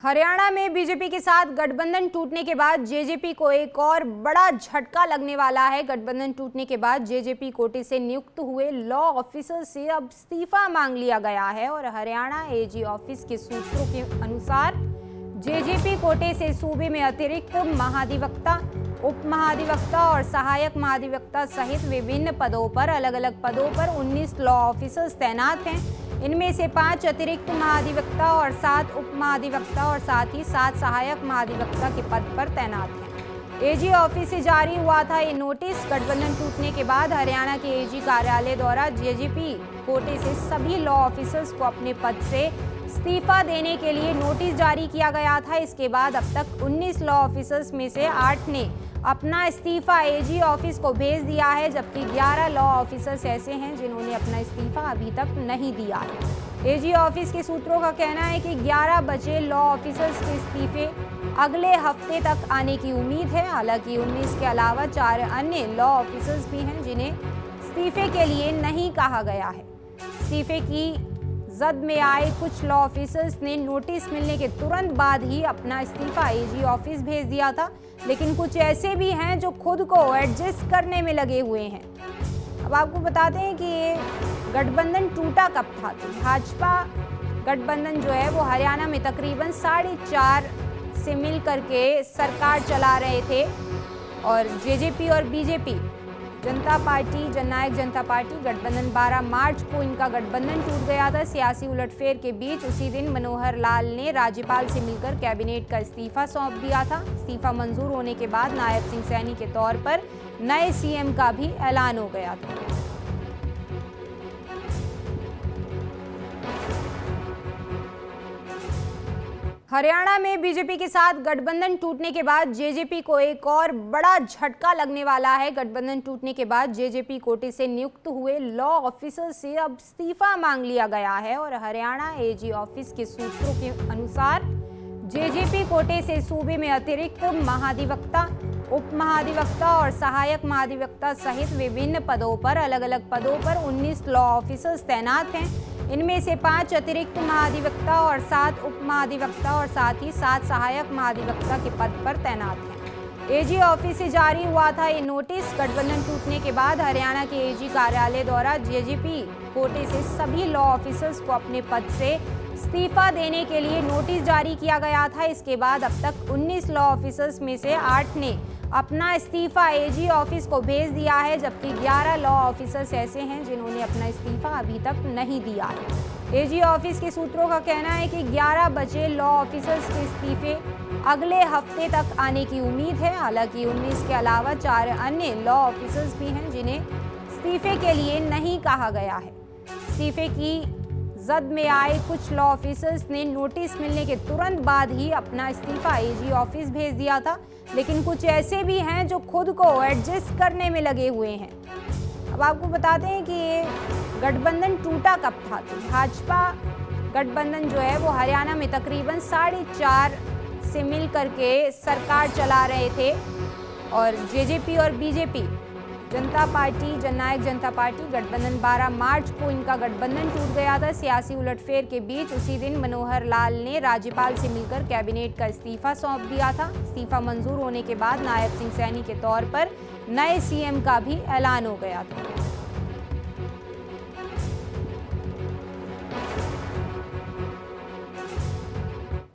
हरियाणा में बीजेपी के साथ गठबंधन टूटने के बाद जेजेपी को एक और बड़ा झटका लगने वाला है। गठबंधन टूटने के बाद जेजेपी कोटे से नियुक्त हुए लॉ ऑफिसर से अब इस्तीफा मांग लिया गया है और हरियाणा एजी ऑफिस के सूत्रों के अनुसार जेजेपी कोटे से सूबे में अतिरिक्त महाधिवक्ता, उप महाधिवक्ता और सहायक महाधिवक्ता सहित विभिन्न पदों पर अलग अलग पदों पर 19 लॉ ऑफिसर्स तैनात हैं। इनमें से 5 अतिरिक्त महाधिवक्ता और 7 उप महाधिवक्ता और साथ ही 7 सहायक महाधिवक्ता के पद पर तैनात हैं। एजी ऑफिस से जारी हुआ था ये नोटिस। गठबंधन टूटने के बाद हरियाणा के एजी कार्यालय द्वारा जेजेपी कोटे से सभी लॉ ऑफिसर्स को अपने पद से इस्तीफा देने के लिए नोटिस जारी किया गया था। इसके बाद अब तक 19 लॉ ऑफिसर्स में से 8 ने अपना इस्तीफा एजी ऑफिस को भेज दिया है, जबकि 11 लॉ ऑफिसर्स ऐसे हैं जिन्होंने अपना इस्तीफा अभी तक नहीं दिया है। एजी ऑफिस के सूत्रों का कहना है कि 11 बचे लॉ ऑफिसर्स के इस्तीफे अगले हफ्ते तक आने की उम्मीद है। हालांकि 19 के अलावा 4 अन्य लॉ ऑफिसर्स भी हैं जिन्हें इस्तीफे के लिए नहीं कहा गया है। इस्तीफे की जद में आए कुछ लॉ ऑफिसर्स ने नोटिस मिलने के तुरंत बाद ही अपना इस्तीफा एजी ऑफिस भेज दिया था, लेकिन कुछ ऐसे भी हैं जो खुद को एडजस्ट करने में लगे हुए हैं। अब आपको बताते हैं कि ये गठबंधन टूटा कब था। तो भाजपा गठबंधन जो है वो हरियाणा में तकरीबन 4.5 से मिल करके सरकार चला रहे थे और जेजेपी और बीजेपी जनता पार्टी, जननायक जनता पार्टी गठबंधन 12 मार्च को इनका गठबंधन टूट गया था। सियासी उलटफेर के बीच उसी दिन मनोहर लाल ने राज्यपाल से मिलकर कैबिनेट का इस्तीफा सौंप दिया था। इस्तीफा मंजूर होने के बाद नायब सिंह सैनी के तौर पर नए सीएम का भी ऐलान हो गया था। हरियाणा में बीजेपी के साथ गठबंधन टूटने के बाद जेजेपी को एक और बड़ा झटका लगने वाला है। गठबंधन टूटने के बाद जेजेपी कोटे से नियुक्त हुए लॉ ऑफिसर से अब इस्तीफा मांग लिया गया है और हरियाणा एजी ऑफिस के सूत्रों के अनुसार जेजेपी कोटे से सूबे में अतिरिक्त महाधिवक्ता, उप महाधिवक्ता और सहायक महाधिवक्ता सहित विभिन्न पदों पर अलग अलग पदों पर 19 लॉ ऑफिसर्स तैनात हैं। इनमें से 5 अतिरिक्त महाधिवक्ता और 7 उप महाधिवक्ता और साथ ही 7 सहायक महाधिवक्ता के पद पर तैनात हैं। एजी ऑफिस से जारी हुआ था ये नोटिस। गठबंधन टूटने के बाद हरियाणा के एजी कार्यालय द्वारा जेजेपी कोटे से सभी लॉ ऑफिसर्स को अपने पद से इस्तीफा देने के लिए नोटिस जारी किया गया था। इसके बाद अब तक 19 लॉ ऑफिसर्स में से 8 ने अपना इस्तीफा एजी ऑफिस को भेज दिया है, जबकि 11 लॉ ऑफिसर्स ऐसे हैं जिन्होंने अपना इस्तीफा अभी तक नहीं दिया है। एजी ऑफिस के सूत्रों का कहना है कि 11 बचे लॉ ऑफिसर्स के इस्तीफे अगले हफ्ते तक आने की उम्मीद है। हालांकि 19 के अलावा 4 अन्य लॉ ऑफिसर्स भी हैं जिन्हें इस्तीफे के लिए नहीं कहा गया है। इस्तीफे की जद में आए कुछ लॉ ऑफिसर्स ने नोटिस मिलने के तुरंत बाद ही अपना इस्तीफा एजी ऑफिस भेज दिया था, लेकिन कुछ ऐसे भी हैं जो खुद को एडजस्ट करने में लगे हुए हैं। अब आपको बताते हैं कि ये गठबंधन टूटा कब था। तो भाजपा गठबंधन जो है वो हरियाणा में तकरीबन 4.5 से मिल करके सरकार चला रहे थे और जेजेपी और बीजेपी जनता पार्टी, जननायक जनता पार्टी गठबंधन 12 मार्च को इनका गठबंधन टूट गया था। सियासी उलटफेर के बीच उसी दिन मनोहर लाल ने राज्यपाल से मिलकर कैबिनेट का इस्तीफा सौंप दिया था। इस्तीफा मंजूर होने के बाद नायब सिंह सैनी के तौर पर नए सीएम का भी ऐलान हो गया था।